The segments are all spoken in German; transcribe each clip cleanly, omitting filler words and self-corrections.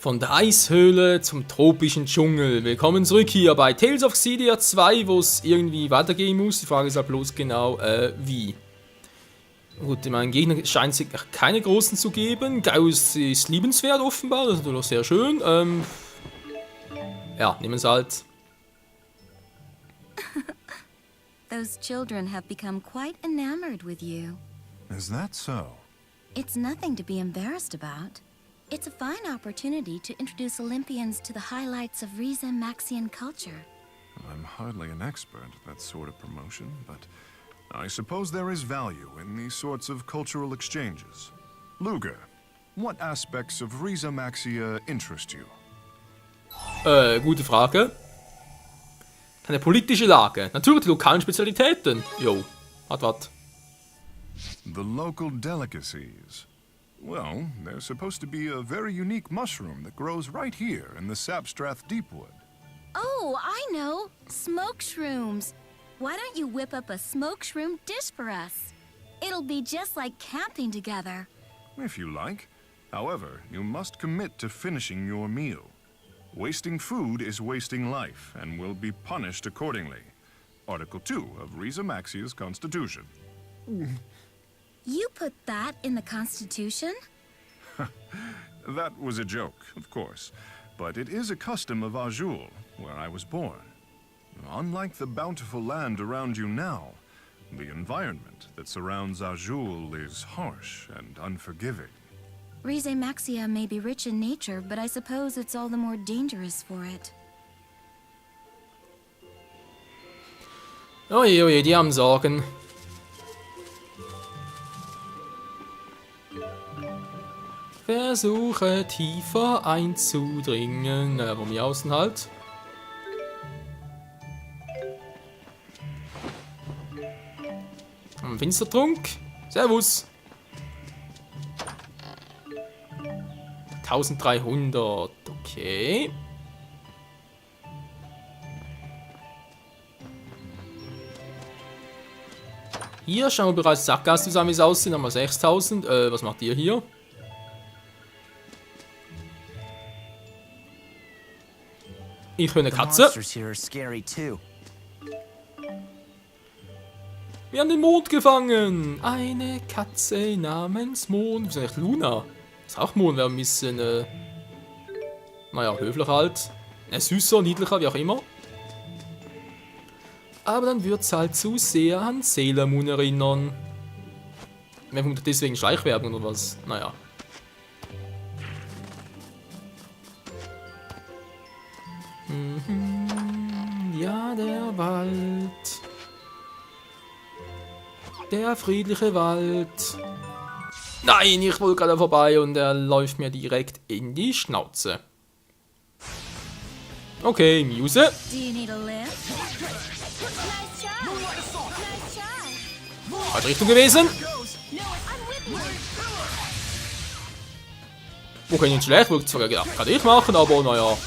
Von der Eishöhle zum tropischen Dschungel. Willkommen zurück hier bei Tales of Xillia 2, wo es irgendwie weitergehen muss. Die Frage ist halt bloß genau, wie. Gut, mein Gegner scheint es keine großen zu geben. Gauss ist liebenswert offenbar, das ist natürlich sehr schön. Ja, nehmen es halt. Those children have become quite enamored with you. Is that so? It's nothing to be embarrassed about. It's a fine opportunity to introduce Olympians to the highlights of Riza Maxian culture. I'm hardly an expert at that sort of promotion, but I suppose there is value in these sorts of cultural exchanges. Luger, what aspects of Riza Maxia interest you? Gute Frage. Eine politische Lage. Natürlich die lokalen Spezialitäten. Jo, wat. The local delicacies. Well, there's supposed to be a very unique mushroom that grows right here in the Sapstrath Deepwood. Oh, I know! Smoke shrooms! Why don't you whip up a smoke shroom dish for us? It'll be just like camping together. If you like. However, you must commit to finishing your meal. Wasting food is wasting life, and will be punished accordingly. Article 2 of Riza Maxia's Constitution. You put that in the Constitution? That was a joke, of course. But it is a custom of Azul, where I was born. Unlike the bountiful land around you now, the environment that surrounds Azul is harsh and unforgiving. Rize Maxia may be rich in nature, but I suppose it's all the more dangerous for it. Oje, oje, die haben Sorgen. Versuche tiefer einzudringen. Von mir außen halt. Finstertrunk. Servus. 1300. Okay. Hier schauen wir bereits Sackgasse zusammen, wie es aussieht. Haben wir 6000. Was macht ihr hier? Ich höre eine Katze. Wir haben den Mond gefangen. Eine Katze namens Mond. Das ist eigentlich Luna. Das ist auch Mond. Wäre ein bisschen, naja, höflicher halt. Süßer, niedlicher, wie auch immer. Aber dann wird es halt zu sehr an Sailor Moon erinnern. Wir haben deswegen Schleichwerbung oder was? Naja. Ja, der Wald. Der friedliche Wald. Nein, ich wollte gerade vorbei und er läuft mir direkt in die Schnauze. Okay, Muse. Falsche Richtung gewesen. Okay, nicht schlecht, wollte zwar gerade ich machen, aber naja.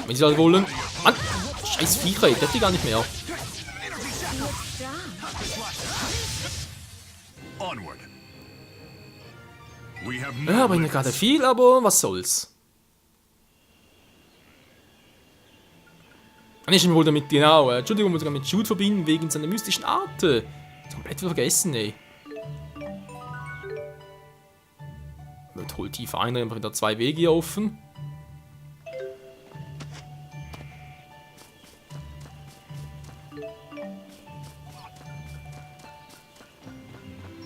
Wenn sie das wollen. Mann, scheiß Viecher, ich darf die gar nicht mehr. Ja, bringt gerade viel, aber was soll's. Ich bin wohl damit, genau. Entschuldigung, muss ich mit Jude verbinden wegen seiner mystischen Art. Komplett vergessen, ey. Wird holt tiefer ein, einfach wieder 2 Wege hier offen.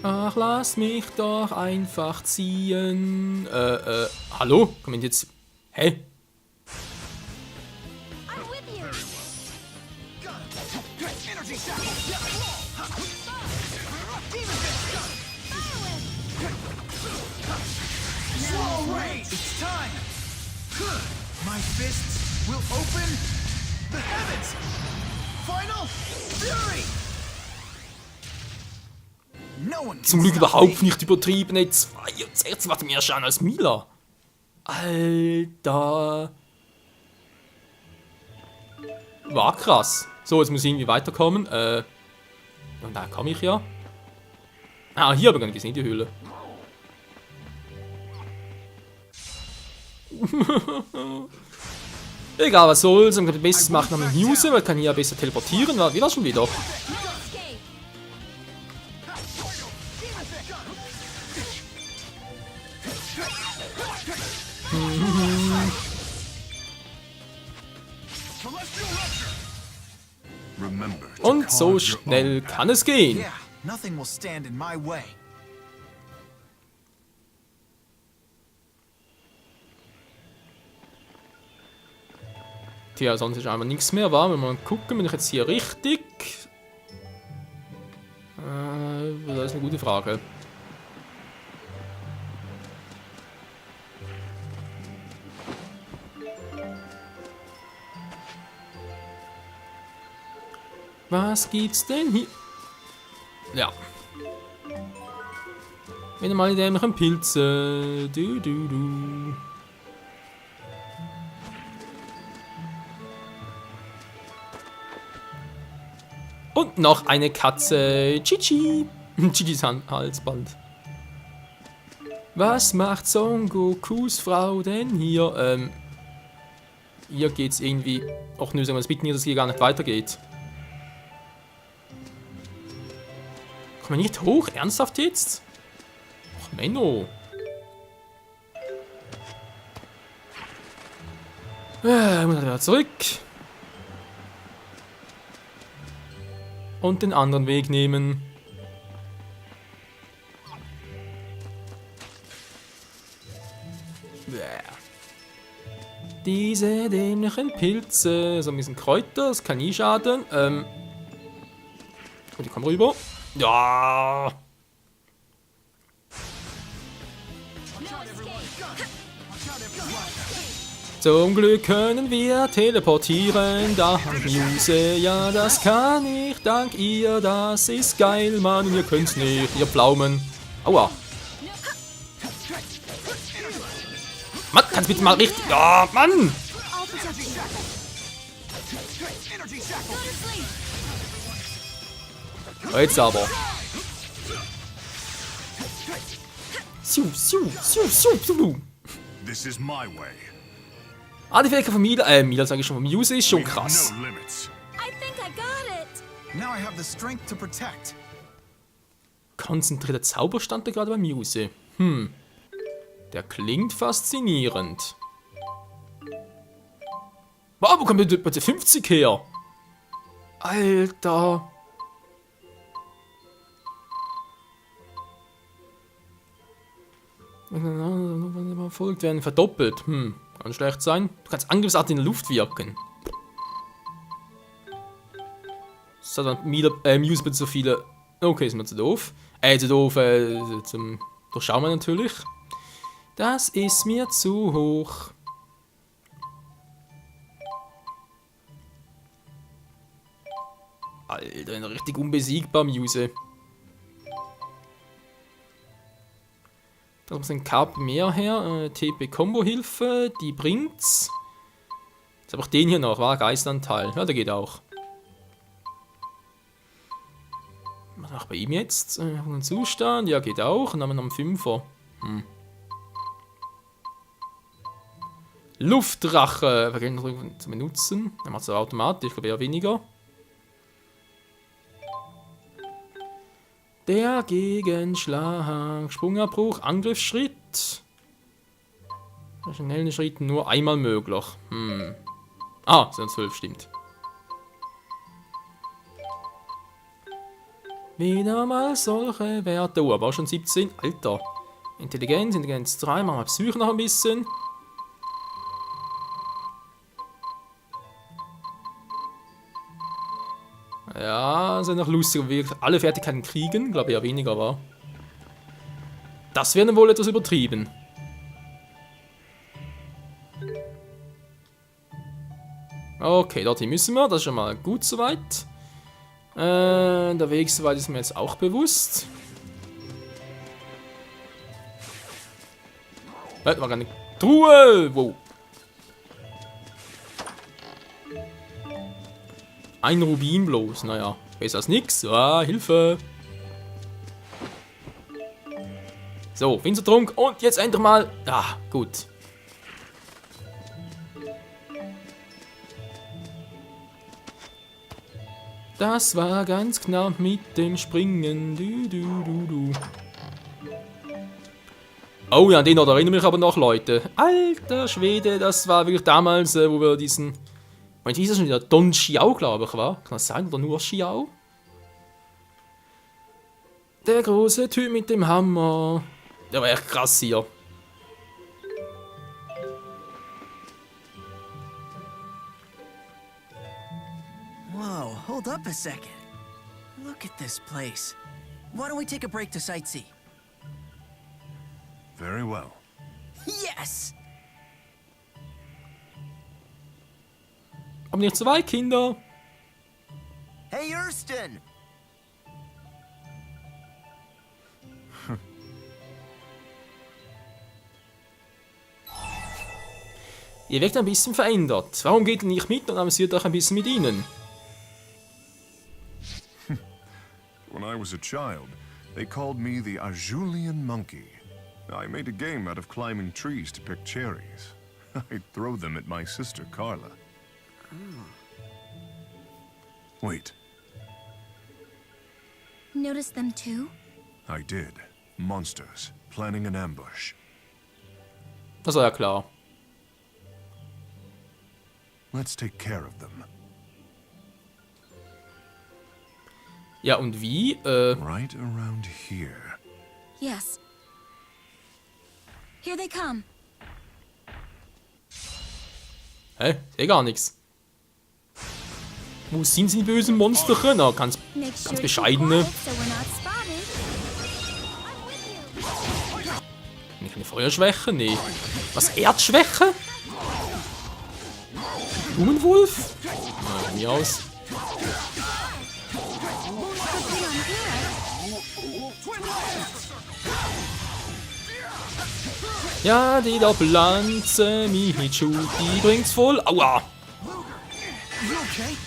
Ach, lass mich doch einfach ziehen. Hallo? Kommt jetzt. Hä? It's time! My fists will open the heavens! Final Fury! Zum Glück überhaupt nicht übertrieben. 62 war mir erschienen als Mila. Alter. War krass. So, jetzt muss ich irgendwie weiterkommen. Und da komme ich ja. Ah, hier habe ich gar nicht gesehen, die Höhle. Egal, was soll's. Am besten machen wir mit Muse, weil kann hier besser teleportieren. Wie war schon wieder? No escape. Remember to Und so carve your schnell own path. kann es gehen. Yeah, nothing will stand in my way. Tja, sonst ist einfach nichts mehr, war. Wenn wir mal gucken, bin ich jetzt hier richtig? Das ist eine gute Frage. Was gibt's denn hier? Ja. Wieder mal die dämlichen Pilze. Du. Und noch eine Katze. Chichi. Chichis Halsband. Was macht Son Gokus Frau denn hier? Hier geht's irgendwie. Och nö, sagen wir das bitten hier, dass es hier gar nicht weitergeht. Kommen wir nicht hoch? Ernsthaft jetzt? Och Menno. Muss wieder zurück. Und den anderen Weg nehmen. Diese dämlichen Pilze. So ein bisschen Kräuter, das kann nie schaden. Und die kommen rüber. Ja. Zum Glück können wir teleportieren, dank Muse, ja das kann ich, dank ihr, das ist geil, Mann, und ihr könnt's nicht, ihr Pflaumen. Aua. Mann, kannst bitte mal richtig, ja, Mann. All protection. Energy Go shackle. to sleep. Jetzt aber. Siu. This is my way. Ah, die Fähigkeit von Mila sage ich schon, von Muse ist schon We have krass. no limits. I think I got it. Now I have the strength to protect. Konzentrierter Zauberstand gerade bei Muse. Der klingt faszinierend. Wow, wo kommt der 50 her? Alter. Verfolgt werden verdoppelt. Kann schlecht sein. Du kannst angriffsartig in der Luft wirken. Das hat dann Muse mit so viele. Okay, ist mir zu doof. Zum Durchschauen wir natürlich. Das ist mir zu hoch. Alter, richtig unbesiegbar, Muse. Da muss ein Karp mehr her. TP-Kombo-Hilfe, die bringt's. Jetzt habe ich den hier noch, war Geistanteil. Ja, der geht auch. Was mache ich bei ihm jetzt? Einen Zustand, ja, geht auch. Und dann haben wir noch einen 5er. Luftdrache, vergessen zu benutzen. Dann macht es automatisch, ich glaube eher weniger. Der Gegenschlag, Sprungabbruch, Angriffsschritt. Schnellen Schritt nur einmal möglich. Ah, sind 12, stimmt. Wieder mal solche Werte. Oh, aber auch schon 17. Alter. Intelligenz 3, machen wir Psyche noch ein bisschen. Ja, sind noch lustig, wenn wir alle Fertigkeiten kriegen. Glaube eher weniger war. Das wäre wohl etwas übertrieben. Okay, dorthin müssen wir. Das ist schon mal gut soweit. Der Weg soweit ist mir jetzt auch bewusst. War gar nicht. Truhe! Wow. Ein Rubin bloß, naja, besser als nix. Ah, Hilfe! So, Winzertrunk und jetzt endlich mal. Ah, gut. Das war ganz knapp mit dem Springen. Du. Oh ja, an den erinnere ich mich aber noch, Leute. Alter Schwede, das war wirklich damals, wo wir diesen... Wie ist das schon wieder? Don Xiao, glaube ich, war? Kann das sein? Oder nur Xiao? Der große Typ mit dem Hammer. Der war echt krass hier. Whoa, hold up a second. Look at this place. Why don't we take a break to sightsee? Very well. Yes! Aber nicht zwei Kinder. Hey, Erston! Ihr wirkt ein bisschen verändert. Warum geht ihr nicht mit und amüsiert euch ein bisschen mit ihnen? When I was a child, they called me the Ajulian Monkey. I made a game out of climbing trees to pick cherries. I'd throw them at my sister Carla. Wait, Notice them too? I did. Monsters, planning an ambush. Das war ja klar. Let's take care of them. Ja, und wie? Right around here. Yes. Here they come. Hä? Seh gar nichts. Wo sind sie, die bösen Monsterchen? Na, ganz Make sure to keep bescheidene. quiet so we're not spotted. I'm with you. Nicht eine Feuerschwäche? Nee. Was? Erdschwäche? Blumenwolf? Na, von mir aus. Ja, die Doppellanze Mihichu, die bringt's voll. Aua! You okay?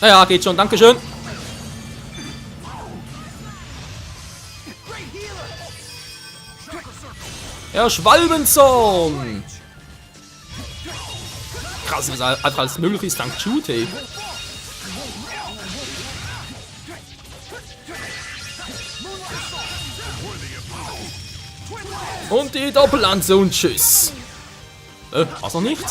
Naja, geht schon, dankeschön. Ja, Schwalbenzorn! Krass, was einfach alles möglich ist, dank Shoot, ey. Und die Doppellanze und tschüss. Was noch nicht?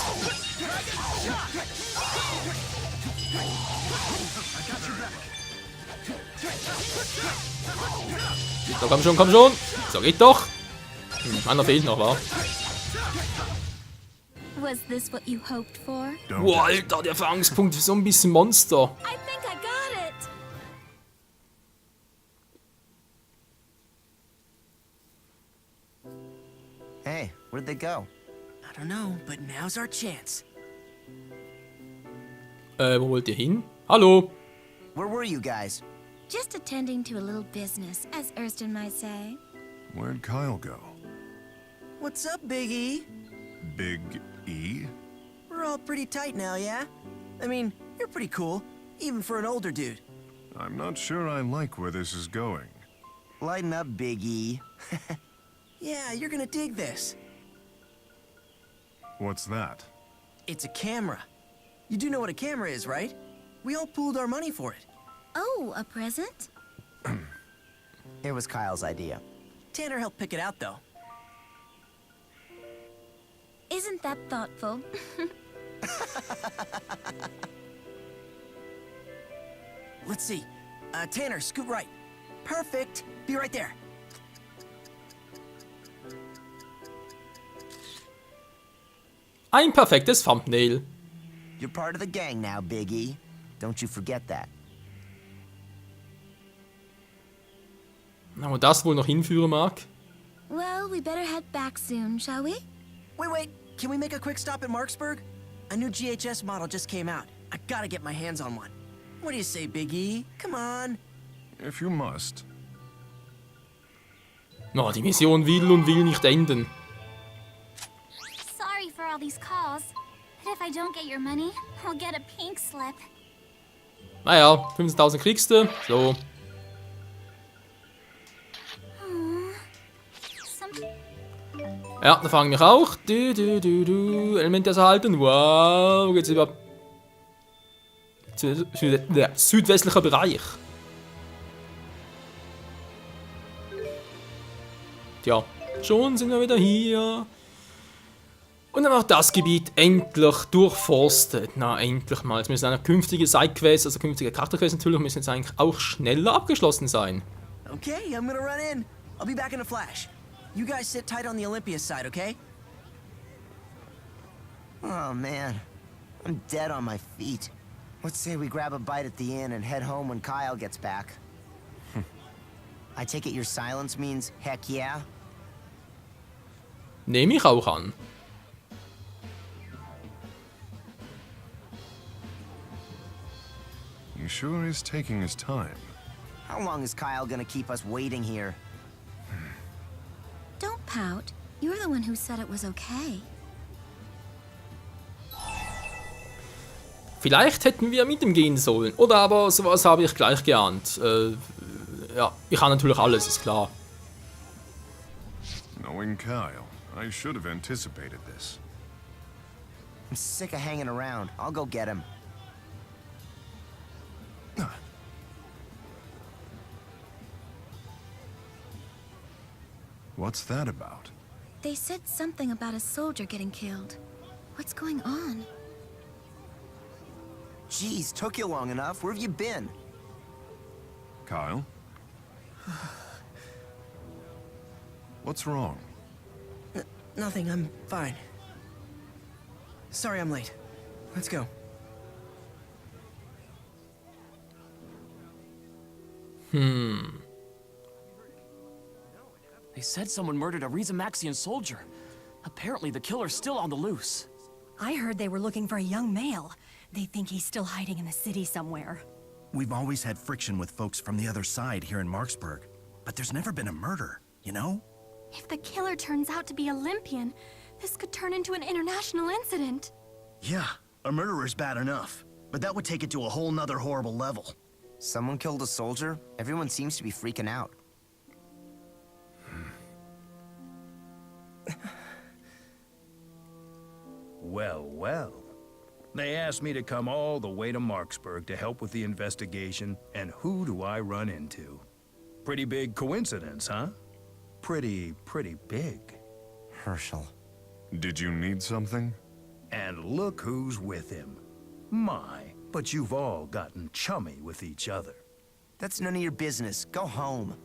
So, komm schon, komm schon. So, geht doch. Einer fehlt noch, wa? Was this what you hoped for? Don't Wow, Alter, der Erfahrungspunkt für so ein bisschen Monster. I think I got it. Hey, where'd they go? I don't know, but now's our chance. Wo wollt ihr hin? Hallo? Where were you guys? Just attending to a little business, as Erston might say. Where'd Kyle go? What's up, Big E? Big E? We're all pretty tight now, yeah? I mean, you're pretty cool, even for an older dude. I'm not sure I like where this is going. Lighten up, Big E. Yeah, you're gonna dig this. What's that? It's a camera. You do know what a camera is, right? We all pooled our money for it. Oh, a present? It was Kyle's idea. Tanner helped pick it out, though. Isn't that thoughtful? Let's see. Tanner, scoot right. Perfect. Be right there. Ein perfektes Thumbnail. You're part of the gang now, Big E. Don't you forget that. Na, wo das wohl noch hinführen mag? Well, we better head back soon, shall we? Wait. Can we make a quick stop at Marksburg? A new GHS model just came out. I gotta get my hands on one. What do you say, Big E? Come on. If you must. Na, die Mission will und will nicht enden. Sorry for all these calls, but if I don't get your money, I'll get a pink slip. Naja, 15.000 kriegst du. So. Ja, da fangen wir auch. Elemente erhalten. Wow, wo geht's überhaupt? südwestlichen Bereich. Tja, schon sind wir wieder hier. Und dann auch das Gebiet endlich durchforstet. Na, endlich mal. Jetzt müssen eine künftige Sidequest, also künftige Charakterquest natürlich, müssen jetzt eigentlich auch schneller abgeschlossen sein. Okay, I'm gonna run in. I'll be back in a flash. You guys sit tight on the Olympia side, okay? Oh, man. I'm dead on my feet. Let's say we grab a bite at the inn and head home when Kyle gets back. I take it your silence means heck yeah? Nehme ich auch an. He sure is taking his time. How long is Kyle gonna keep us waiting here? Don't pout. You're the one who said it was okay. Vielleicht hätten wir mit ihm gehen sollen. Oder aber sowas habe ich gleich geahnt. Ja, ich kann natürlich alles, ist klar. Knowing Kyle, I should have anticipated this. I'm sick of hanging around. I'll go get him. What's that about? They said something about a soldier getting killed. What's going on? Jeez, took you long enough. Where have you been? Kyle? What's wrong? Nothing, I'm fine. Sorry I'm late. Let's go. They said someone murdered a Rizamaxian soldier. Apparently the killer's still on the loose. I heard they were looking for a young male. They think he's still hiding in the city somewhere. We've always had friction with folks from the other side here in Marksburg, but there's never been a murder, you know? If the killer turns out to be Olympian, this could turn into an international incident. Yeah, a murderer's bad enough, but that would take it to a whole nother horrible level. Someone killed a soldier? Everyone seems to be freaking out. Well, well. They asked me to come all the way to Marksburg to help with the investigation, and who do I run into? Pretty big coincidence, huh? Pretty big. Herschel. Did you need something? And look who's with him. My, but you've all gotten chummy with each other. That's none of your business. Go home.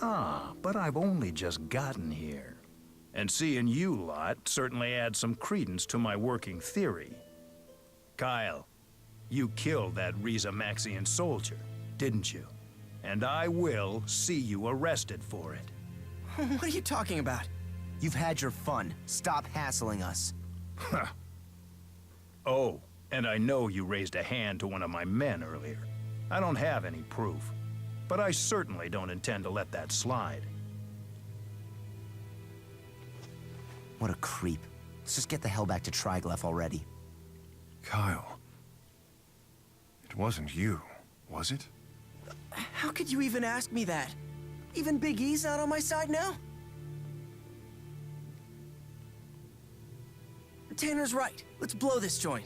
Ah, but I've only just gotten here. And seeing you lot certainly adds some credence to my working theory. Kyle, you killed that Rizamaxian soldier, didn't you? And I will see you arrested for it. What are you talking about? You've had your fun. Stop hassling us. Oh, and I know you raised a hand to one of my men earlier. I don't have any proof, but I certainly don't intend to let that slide. What a creep. Let's just get the hell back to Triglyph already. Kyle. It wasn't you, was it? How could you even ask me that? Even Big E's not on my side now? Tanner's right. Let's blow this joint.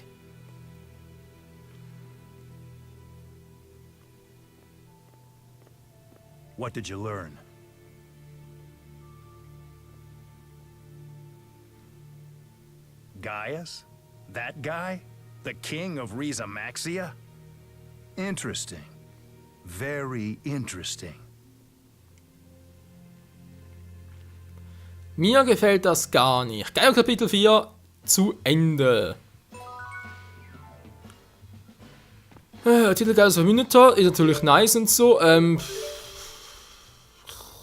What did you learn? Gaius? That guy? The king of Rizamaxia? Interesting. Very interesting. Mir gefällt das gar nicht. Geil, Kapitel 4 zu Ende. Titel Geiles Vermündeter ist natürlich nice und so.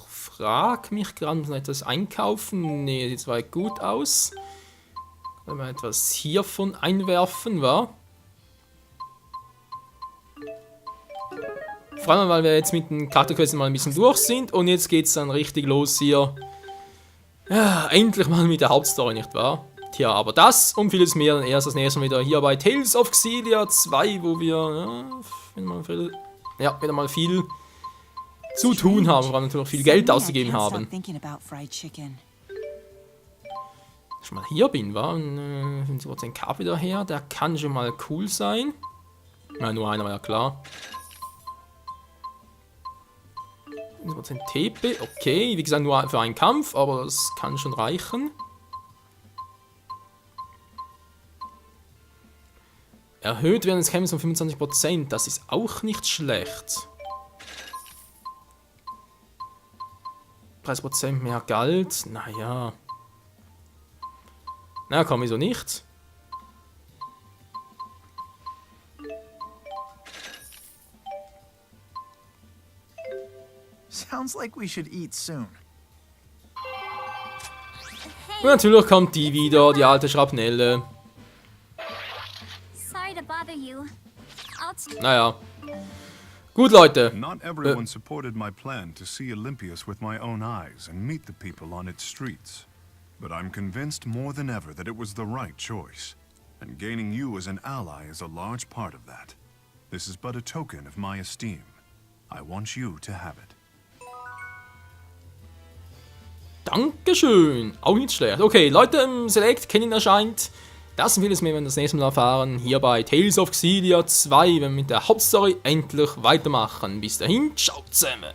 Frag mich gerade, muss ich etwas einkaufen? Ne, sieht zwar gut aus. Kann man etwas hiervon einwerfen, wa? Vor allem, weil wir jetzt mit den Charakterquesten mal ein bisschen durch sind und jetzt geht's dann richtig los hier. Ja, endlich mal mit der Hauptstory, nicht wahr? Tja, aber das und vieles mehr dann erst das nächste Mal wieder hier bei Tales of Xillia 2, wo wir wieder mal viel zu tun haben, weil wir natürlich viel Geld ausgegeben haben. Ich mal hier bin, wa? Und 50% K wieder her, der kann schon mal cool sein. Ja, nur einer war ja klar. 1% TP, okay. Wie gesagt, nur für einen Kampf, aber das kann schon reichen. Erhöht werden des Kämpfens um 25%, das ist auch nicht schlecht. 30% mehr Geld, naja. Na komm, wieso nicht? Sounds like we should eat soon. Und natürlich kommt die wieder, die alte Schrapnelle. Sorry to bother you. Naja. Gut, Leute. Not everyone supported my plan to see Olympias with my own eyes and meet the people on its streets. But I'm convinced more than ever that it was the right choice. And gaining you as an ally is a large part of that. This is but a token of my esteem. I want you to have it. Dankeschön. Auch nicht schlecht. Okay, Leute, im Select Kennen erscheint. Das und vieles mehr werden wir das nächste Mal erfahren. Hier bei Tales of Xillia 2, wenn wir mit der Hauptstory endlich weitermachen. Bis dahin, ciao zusammen.